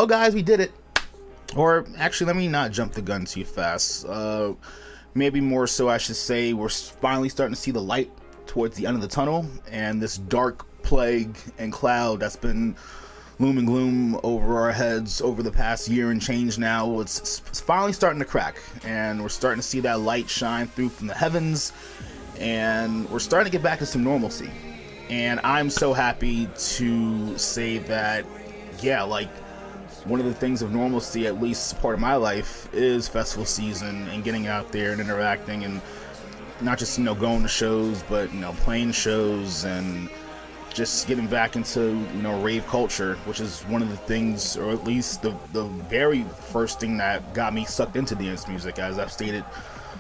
Well, guys, we did it. Or actually, let me not jump the gun too fast. Maybe more so, I should say, we're finally starting to see the light towards the end of the tunnel, and this dark plague and cloud that's been loom and gloom over our heads over the past year and change now, it's finally starting to crack, and we're starting to see that light shine through from the heavens, and we're starting to get back to some normalcy. And I'm so happy to say that, yeah, like, one of the things of normalcy, at least part of my life, is festival season and getting out there and interacting, and not just, you know, going to shows, but, you know, playing shows and just getting back into, you know, rave culture, which is one of the things, or at least the very first thing that got me sucked into dance music, as I've stated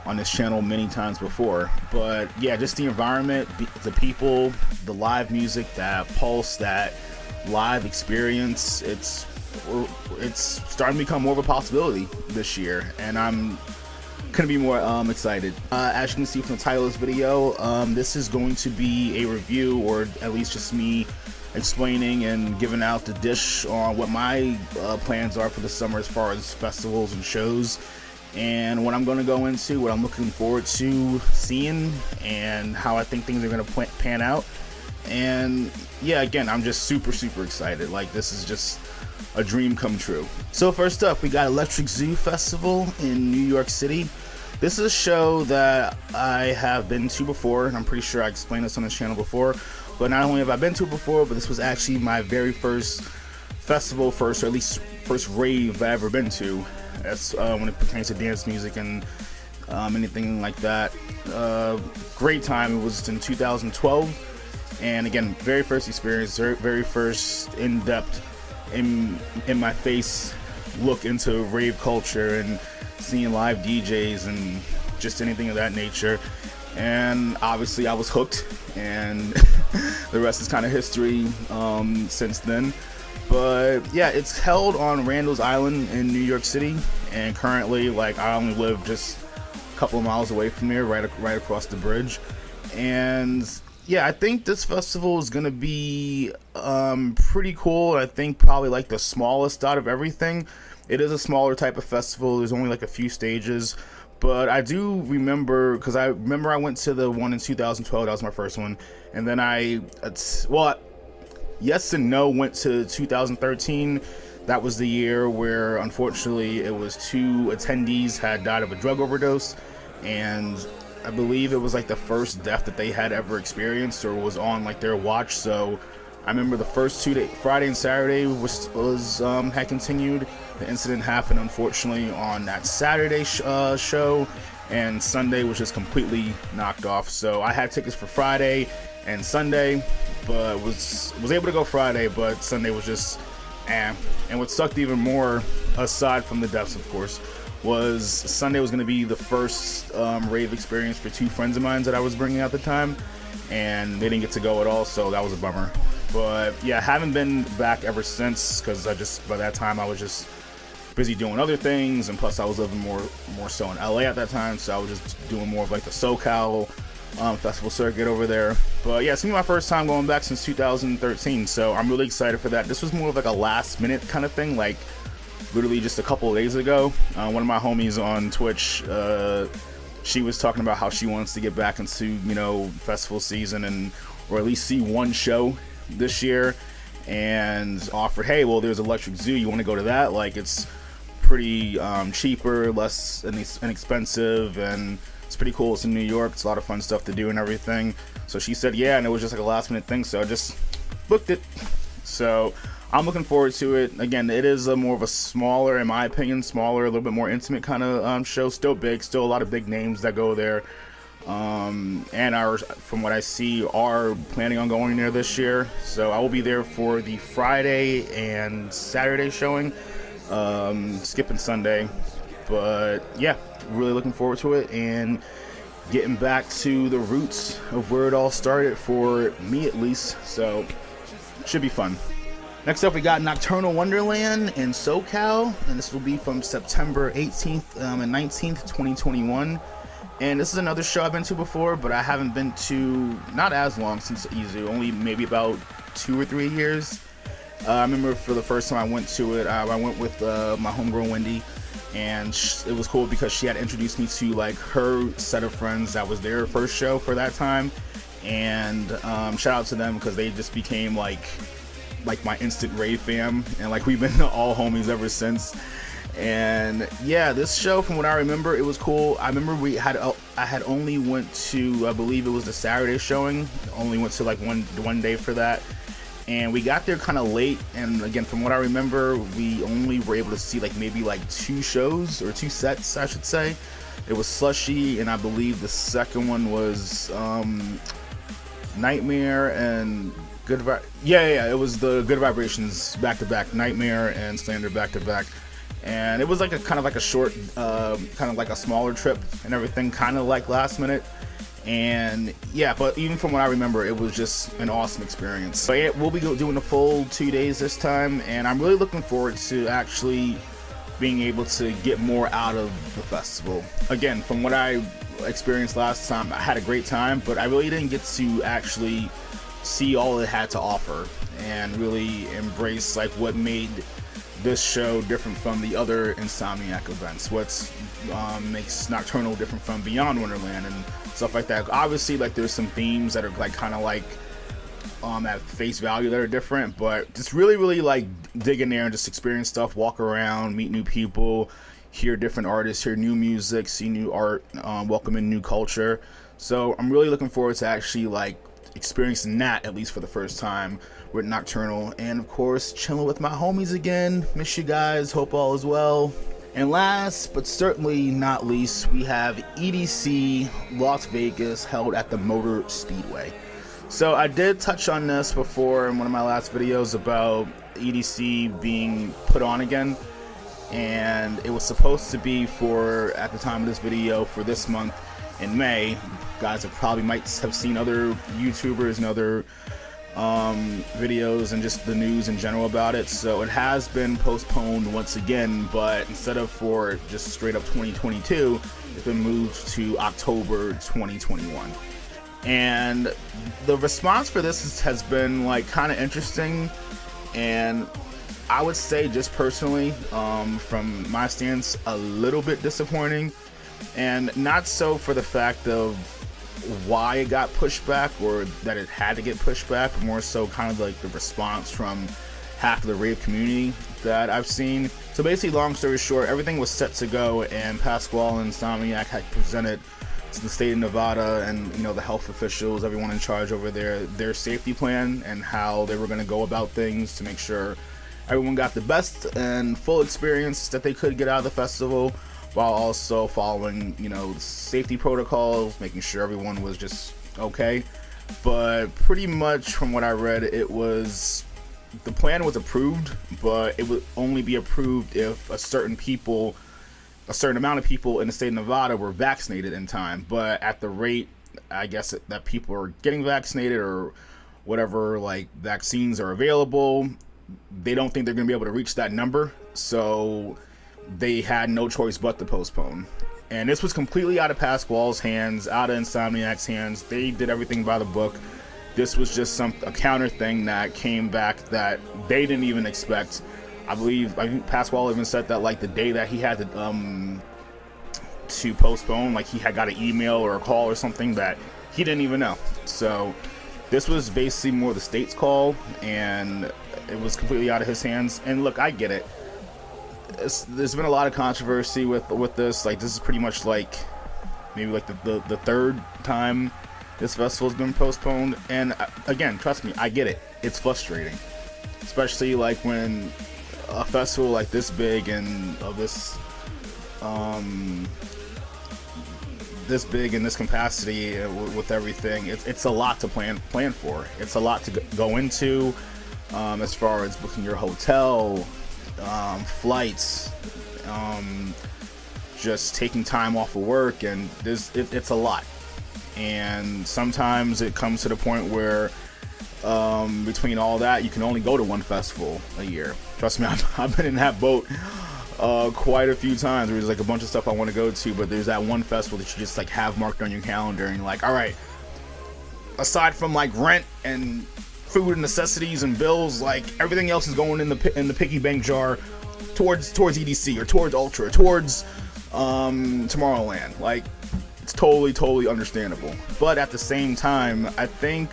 on this channel many times before. But yeah, just the environment, the people, the live music, that pulse, that live experience, it's starting to become more of a possibility this year, and I'm couldn't be more excited. As you can see from the title of this video, this is going to be a review, or at least just me explaining and giving out the dish on what my plans are for the summer as far as festivals and shows, and what I'm going to go into, what I'm looking forward to seeing, and how I think things are going to pan out. And yeah, again, I'm just super excited. Like, this is just a dream come true. So first up, we got Electric Zoo Festival in New York City. This is a show that I have been to before, and I'm pretty sure I explained this on this channel before. But not only have I been to it before, but this was actually my very first festival, or at least first rave I've ever been to. That's when it pertains to dance music and anything like that. Great time. It was in 2012, and again, very first experience, very first in-depth, in my face look into rave culture and seeing live DJs and just anything of that nature. And obviously I was hooked, and the rest is kind of history since then. But yeah, it's held on Randall's Island in New York City, and currently, like, I only live just a couple of miles away from here, right across the bridge. And yeah, I think this festival is gonna be pretty cool. I think probably like the smallest out of everything. It is a smaller type of festival. There's only like a few stages, but I do remember, because I went to the one in 2012. That was my first one, and then yes and no, went to 2013. That was the year where, unfortunately, it was 2 attendees had died of a drug overdose, and I believe it was like the first death that they had ever experienced, or was on like their watch. So I remember the first 2 days, Friday and Saturday, had continued. The incident happened, unfortunately, on that Saturday show, and Sunday was just completely knocked off. So I had tickets for Friday and Sunday, but was able to go Friday, but Sunday was just And what sucked even more, aside from the deaths, of course, was Sunday was going to be the first rave experience for 2 friends of mine that I was bringing at the time, and they didn't get to go at all, so that was a bummer. But yeah, I haven't been back ever since, because by that time I was just busy doing other things, and plus I was living more so in LA at that time, so I was just doing more of like the Socal festival circuit over there. But yeah, it's gonna be my first time going back since 2013, so I'm really excited for that. This was more of like a last minute kind of thing, like literally just a couple of days ago. One of my homies on Twitch, she was talking about how she wants to get back into, you know, festival season, or at least see one show this year, and offered, hey, well, there's Electric Zoo, you want to go to that? Like, it's pretty cheaper, less inexpensive, and it's pretty cool. It's in New York. It's a lot of fun stuff to do and everything. So she said yeah, and it was just like a last minute thing, so I just booked it. So I'm looking forward to it. Again, it is more of a smaller, in my opinion, a little bit more intimate kind of show. Still big, still a lot of big names that go there, and from what I see, are planning on going there this year. So I will be there for the Friday and Saturday showing, skipping Sunday. But yeah, really looking forward to it and getting back to the roots of where it all started, for me at least. So should be fun. Next up, we got Nocturnal Wonderland in Socal, and this will be from September 18th and 19th, 2021. And this is another show I've been to before, but I haven't been to, not as long since Izu, only maybe about 2 or 3 years. I remember for the first time I went to it, I went with my homegirl Wendy, and it was cool because she had introduced me to like her set of friends that was their first show for that time, and shout out to them because they just became like my instant rave fam, and like we've been all homies ever since. And yeah, this show, from what I remember, it was cool. I remember I had only went to, I believe it was the Saturday showing, only went to like one day for that, and we got there kind of late, and again, from what I remember, we only were able to see like maybe like 2 shows or 2 sets, I should say. It was Slushy, and I believe the second one was Nightmare and it was the Good Vibrations back to back, Nightmare and Slander back to back. And it was like a kind of like a short, kind of like a smaller trip and everything, kind of like last minute. And yeah, but even from what I remember, it was just an awesome experience. So yeah, we'll be doing the full 2 days this time, and I'm really looking forward to actually being able to get more out of the festival. Again, from what I experienced last time, I had a great time, but I really didn't get to actually see all it had to offer and really embrace like what made this show different from the other Insomniac events, what makes Nocturnal different from Beyond Wonderland and stuff like that. Obviously, like there's some themes that are like kind of like at face value that are different, but just really like dig in there and just experience stuff, walk around, meet new people, hear different artists, hear new music, see new art, welcome in new culture. So I'm really looking forward to actually like experiencing that, at least for the first time, with Nocturnal. And of course, chilling with my homies again. Miss you guys, hope all is well. And last but certainly not least, we have EDC Las Vegas, held at the Motor Speedway. So I did touch on this before in one of my last videos about EDC being put on again, and it was supposed to be for, at the time of this video, for this month in May. Guys have probably might have seen other YouTubers and other videos and just the news in general about it. So it has been postponed once again, but instead of for just straight up 2022, it's been moved to October 2021. And the response for this has been like kind of interesting, and I would say just personally, from my stance, a little bit disappointing. And not so for the fact of why it got pushed back or that it had to get pushed back, but more so kind of like the response from half of the rave community that I've seen. So basically, long story short, everything was set to go, and Pasquale and Insomniac had presented to the state of Nevada and, you know, the health officials, everyone in charge over there, their safety plan and how they were going to go about things to make sure everyone got the best and full experience that they could get out of the festival, while also following, you know, safety protocols, making sure everyone was just okay. But pretty much from what I read, it was, the plan was approved, but it would only be approved if a certain amount of people in the state of Nevada were vaccinated in time. But at the rate, I guess, that people are getting vaccinated or whatever, like, vaccines are available, they don't think they're going to be able to reach that number. So they had no choice but to postpone. And this was completely out of Pasquale's hands, out of Insomniac's hands. They did everything by the book. This was just a counter thing that came back that they didn't even expect. I think Pasquale even said that like the day that he had to postpone, like he had got an email or a call or something that he didn't even know. So this was basically more the state's call, and it was completely out of his hands. And look, I get it. There's been a lot of controversy with this. Like, this is pretty much like maybe like the third time this festival's been postponed. And again, trust me, I get it. It's frustrating, especially like when a festival like this big and of this big in this capacity with everything, it's a lot to plan for. It's a lot to go into, as far as booking your hotel, flights, just taking time off of work, and it's a lot. And sometimes it comes to the point where between all that, you can only go to one festival a year. Trust me, I've been in that boat quite a few times. There's like a bunch of stuff I want to go to, but there's that one festival that you just like have marked on your calendar, and you're like, all right, aside from like rent and food and necessities and bills, like everything else is going in the piggy bank jar towards EDC or towards Ultra or towards Tomorrowland. Like, it's totally understandable. But at the same time, I think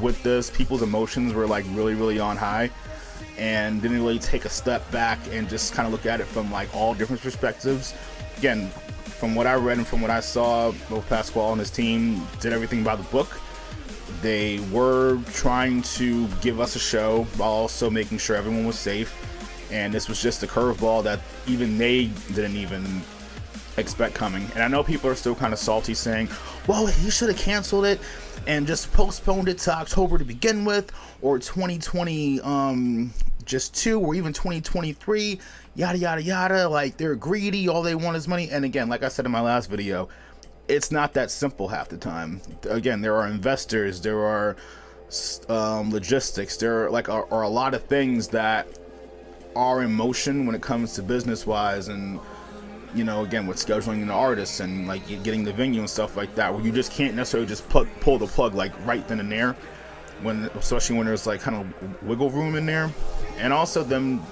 with this, people's emotions were like really on high and didn't really take a step back and just kind of look at it from like all different perspectives. Again, from what I read and from what I saw, both Pasquale and his team did everything by the book. They were trying to give us a show while also making sure everyone was safe. And this was just a curveball that even they didn't even expect coming. And I know people are still kind of salty saying, well, he should have canceled it and just postponed it to October to begin with, or 2020 just 2, or even 2023, yada. Like, they're greedy, all they want is money. And again, like I said in my last video, it's not that simple half the time. Again, there are investors, there are logistics, there are a lot of things that are in motion when it comes to business wise, and you know, again, with scheduling the artists and like getting the venue and stuff like that, where you just can't necessarily just pull the plug like right then and there, especially when there's like kind of wiggle room in there. And also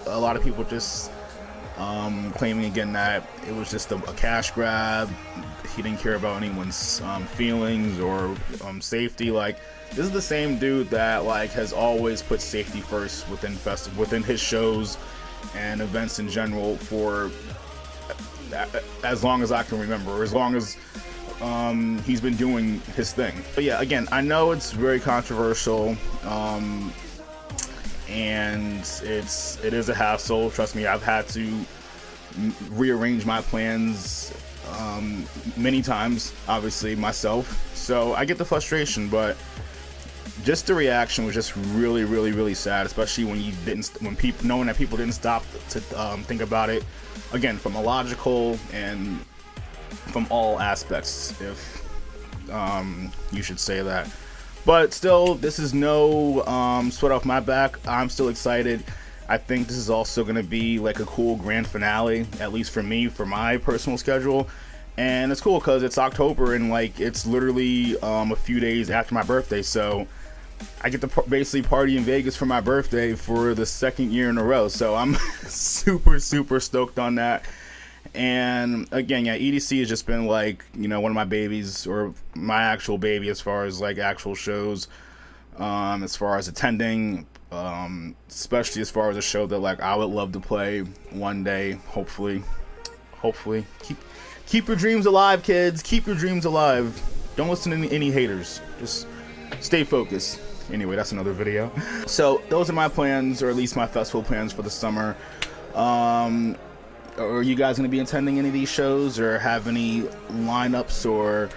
a lot of people just claiming again that it was just a cash grab. He didn't care about anyone's feelings or safety. Like, this is the same dude that like has always put safety first within his shows and events in general for as long as I can remember, or as long as he's been doing his thing. But yeah, again, I know it's very controversial, and it is a hassle. Trust me, I've had to rearrange my plans many times, obviously myself. So I get the frustration, but just the reaction was just really sad, especially when people knowing that people didn't stop to think about it. Again, from a logical and from all aspects, if you should say that. But still, this is no sweat off my back. I'm still excited. I think this is also going to be like a cool grand finale, at least for me, for my personal schedule. And it's cool because it's October and like it's literally a few days after my birthday, so I get to basically party in Vegas for my birthday for the second year in a row. So I'm super stoked on that. And again, yeah, EDC has just been like, you know, one of my babies, or my actual baby as far as like actual shows, as far as attending, especially as far as a show that like I would love to play one day, hopefully. Keep your dreams alive, kids. Keep your dreams alive. Don't listen to any haters. Just stay focused. Anyway, that's another video. So those are my plans, or at least my festival plans for the summer. Are you guys going to be attending any of these shows, or have any lineups or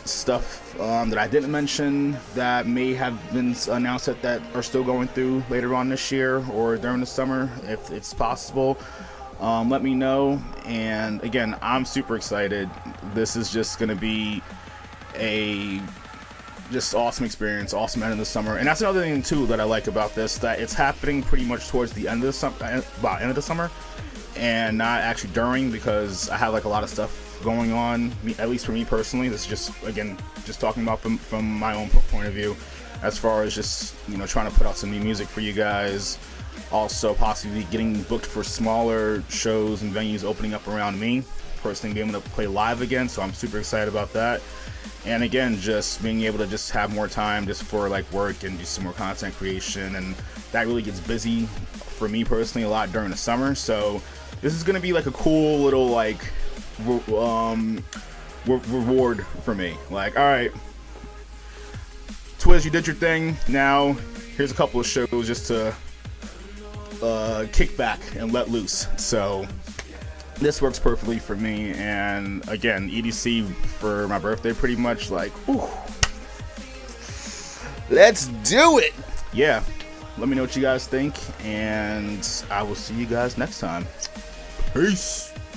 stuff that I didn't mention that may have been announced that are still going through later on this year or during the summer, if it's possible? Let me know. And again, I'm super excited. This is just going to be a just awesome experience, awesome end of the summer. And that's another thing too that I like about this, that it's happening pretty much towards the end of the summer, and not actually during, because I have like a lot of stuff going on, at least for me personally. This is just, again, just talking about from my own point of view, as far as just, you know, trying to put out some new music for you guys, also possibly getting booked for smaller shows and venues opening up around me, personally being able to play live again. So I'm super excited about that. And again, just being able to just have more time just for like work and do some more content creation, and that really gets busy for me personally a lot during the summer. So this is gonna be like a cool little like reward for me. Like, all right, Twiz, you did your thing. Now here's a couple of shows just to kick back and let loose. So this works perfectly for me. And again, EDC for my birthday, pretty much like, whew, let's do it. Yeah, let me know what you guys think, and I will see you guys next time. Peace.